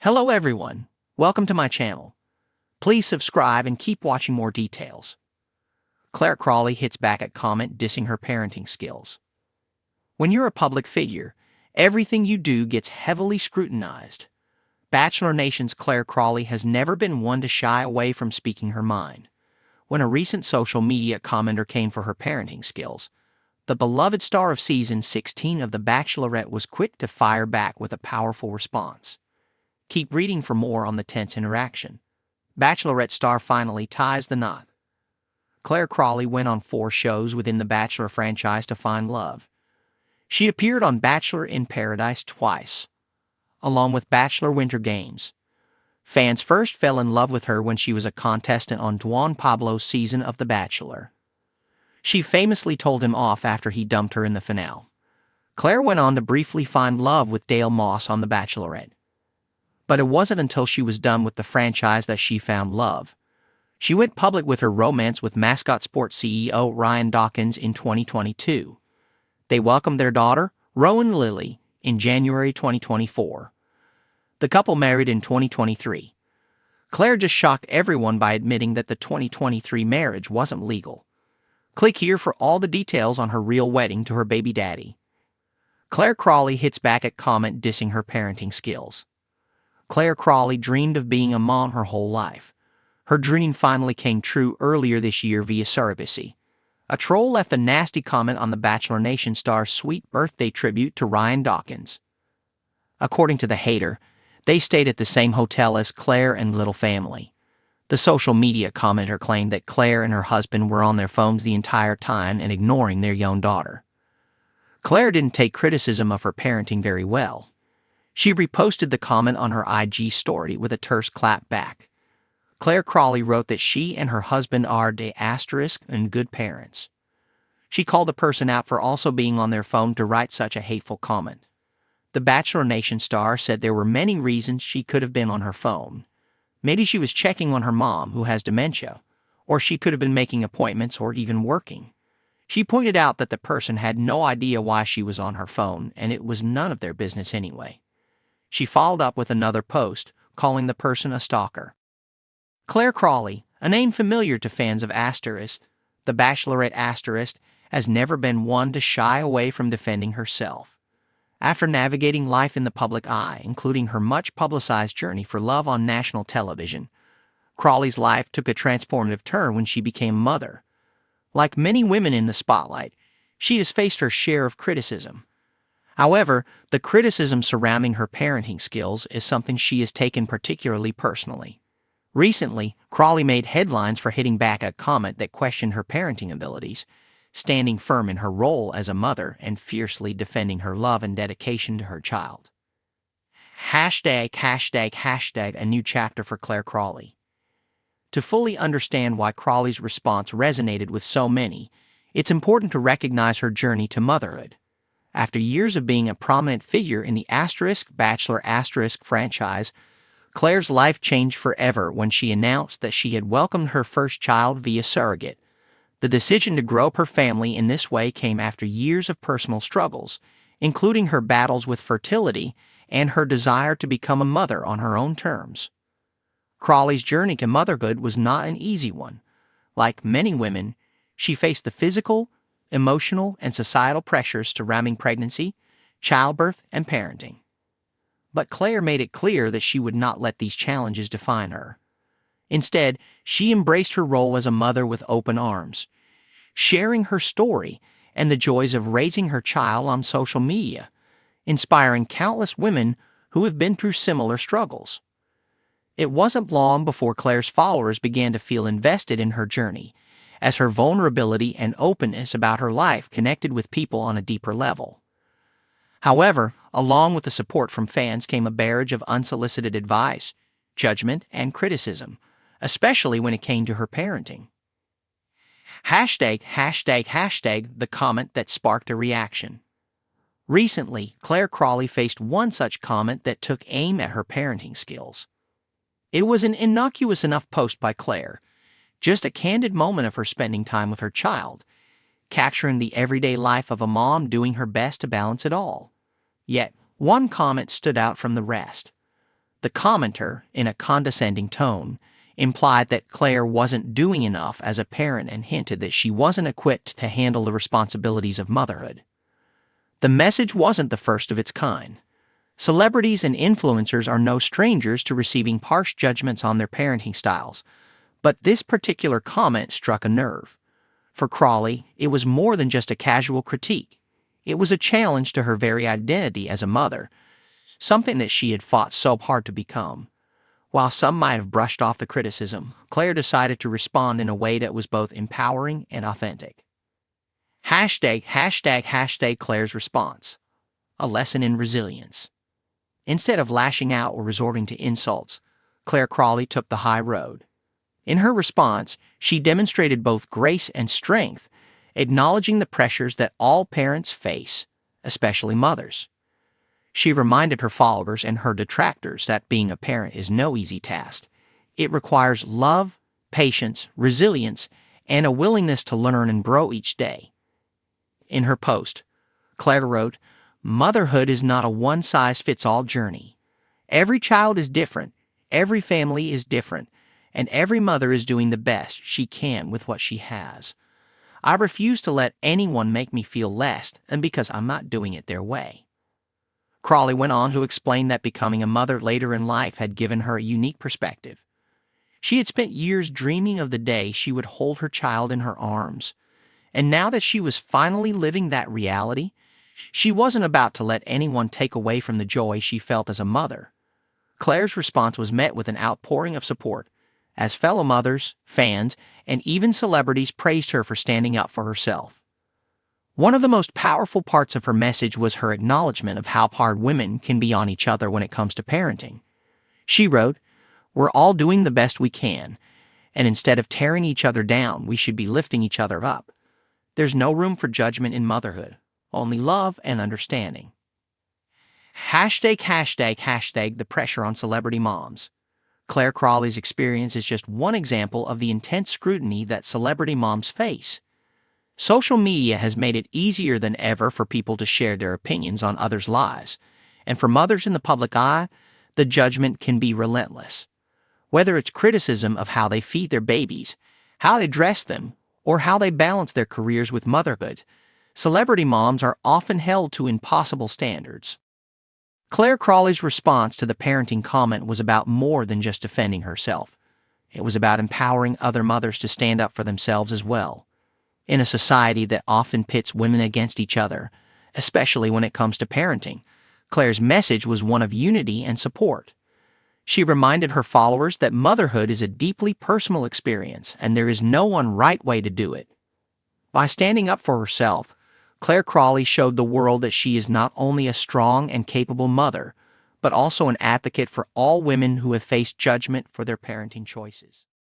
Hello everyone, welcome to my channel. Please subscribe and keep watching more details. Clare Crawley hits back at comment dissing her parenting skills. When you're a public figure, everything you do gets heavily scrutinized. Bachelor Nation's Clare Crawley has never been one to shy away from speaking her mind. When a recent social media commenter came for her parenting skills, the beloved star of season 16 of The Bachelorette was quick to fire back with a powerful response. Keep reading for more on the tense interaction. Bachelorette star finally ties the knot. Clare Crawley went on 4 shows within the Bachelor franchise to find love. She appeared on Bachelor in Paradise twice, along with Bachelor Winter Games. Fans first fell in love with her when she was a contestant on Juan Pablo's season of The Bachelor. She famously told him off after he dumped her in the finale. Clare went on to briefly find love with Dale Moss on The Bachelorette. But it wasn't until she was done with the franchise that she found love. She went public with her romance with Mascot Sports CEO Ryan Dawkins in 2022. They welcomed their daughter, Rowan Lily, in January 2024. The couple married in 2023. Clare just shocked everyone by admitting that the 2023 marriage wasn't legal. Click here for all the details on her real wedding to her baby daddy. Clare Crawley hits back at comment dissing her parenting skills. Clare Crawley dreamed of being a mom her whole life. Her dream finally came true earlier this year via surrogacy. A troll left a nasty comment on the Bachelor Nation star's sweet birthday tribute to Ryan Dawkins. According to the hater, they stayed at the same hotel as Clare and little family. The social media commenter claimed that Clare and her husband were on their phones the entire time and ignoring their young daughter. Clare didn't take criticism of her parenting very well. She reposted the comment on her IG story with a terse clap back. Clare Crawley wrote that she and her husband are and good parents. She called the person out for also being on their phone to write such a hateful comment. The Bachelor Nation star said there were many reasons she could have been on her phone. Maybe she was checking on her mom, who has dementia, or she could have been making appointments or even working. She pointed out that the person had no idea why she was on her phone, and it was none of their business anyway. She followed up with another post, calling the person a stalker. Clare Crawley, a name familiar to fans of The Bachelorette has never been one to shy away from defending herself. After navigating life in the public eye, including her much-publicized journey for love on national television, Crawley's life took a transformative turn when she became a mother. Like many women in the spotlight, she has faced her share of criticism. However, the criticism surrounding her parenting skills is something she has taken particularly personally. Recently, Crawley made headlines for hitting back a comment that questioned her parenting abilities, standing firm in her role as a mother and fiercely defending her love and dedication to her child. #, a new chapter for Clare Crawley. To fully understand why Crawley's response resonated with so many, it's important to recognize her journey to motherhood. After years of being a prominent figure in the Bachelor franchise, Clare's life changed forever when she announced that she had welcomed her first child via surrogate. The decision to grow up her family in this way came after years of personal struggles, including her battles with fertility and her desire to become a mother on her own terms. Crawley's journey to motherhood was not an easy one. Like many women, she faced the physical, emotional, and societal pressures surrounding pregnancy, childbirth, and parenting. But Clare made it clear that she would not let these challenges define her. Instead, she embraced her role as a mother with open arms, sharing her story and the joys of raising her child on social media, inspiring countless women who have been through similar struggles. It wasn't long before Clare's followers began to feel invested in her journey, as her vulnerability and openness about her life connected with people on a deeper level. However, along with the support from fans came a barrage of unsolicited advice, judgment, and criticism, especially when it came to her parenting. #, the comment that sparked a reaction. Recently, Clare Crawley faced one such comment that took aim at her parenting skills. It was an innocuous enough post by Clare, just a candid moment of her spending time with her child, capturing the everyday life of a mom doing her best to balance it all. Yet, one comment stood out from the rest. The commenter, in a condescending tone, implied that Clare wasn't doing enough as a parent and hinted that she wasn't equipped to handle the responsibilities of motherhood. The message wasn't the first of its kind. Celebrities and influencers are no strangers to receiving harsh judgments on their parenting styles, but this particular comment struck a nerve. For Crawley, it was more than just a casual critique. It was a challenge to her very identity as a mother, something that she had fought so hard to become. While some might have brushed off the criticism, Clare decided to respond in a way that was both empowering and authentic. ##### Clare's response. A lesson in resilience. Instead of lashing out or resorting to insults, Clare Crawley took the high road. In her response, she demonstrated both grace and strength, acknowledging the pressures that all parents face, especially mothers. She reminded her followers and her detractors that being a parent is no easy task. It requires love, patience, resilience, and a willingness to learn and grow each day. In her post, Clare wrote, "Motherhood is not a one-size-fits-all journey. Every child is different, every family is different, and every mother is doing the best she can with what she has. I refuse to let anyone make me feel less than because I'm not doing it their way." Crawley went on to explain that becoming a mother later in life had given her a unique perspective. She had spent years dreaming of the day she would hold her child in her arms, and now that she was finally living that reality, she wasn't about to let anyone take away from the joy she felt as a mother. Clare's response was met with an outpouring of support, as fellow mothers, fans, and even celebrities praised her for standing up for herself. One of the most powerful parts of her message was her acknowledgement of how hard women can be on each other when it comes to parenting. She wrote, "We're all doing the best we can, and instead of tearing each other down, we should be lifting each other up. There's no room for judgment in motherhood, only love and understanding." ###The pressure on celebrity moms. Clare Crawley's experience is just one example of the intense scrutiny that celebrity moms face. Social media has made it easier than ever for people to share their opinions on others' lives, and for mothers in the public eye, the judgment can be relentless. Whether it's criticism of how they feed their babies, how they dress them, or how they balance their careers with motherhood, celebrity moms are often held to impossible standards. Clare Crawley's response to the parenting comment was about more than just defending herself. It was about empowering other mothers to stand up for themselves as well. In a society that often pits women against each other, especially when it comes to parenting, Clare's message was one of unity and support. She reminded her followers that motherhood is a deeply personal experience and there is no one right way to do it. By standing up for herself, Clare Crawley showed the world that she is not only a strong and capable mother, but also an advocate for all women who have faced judgment for their parenting choices.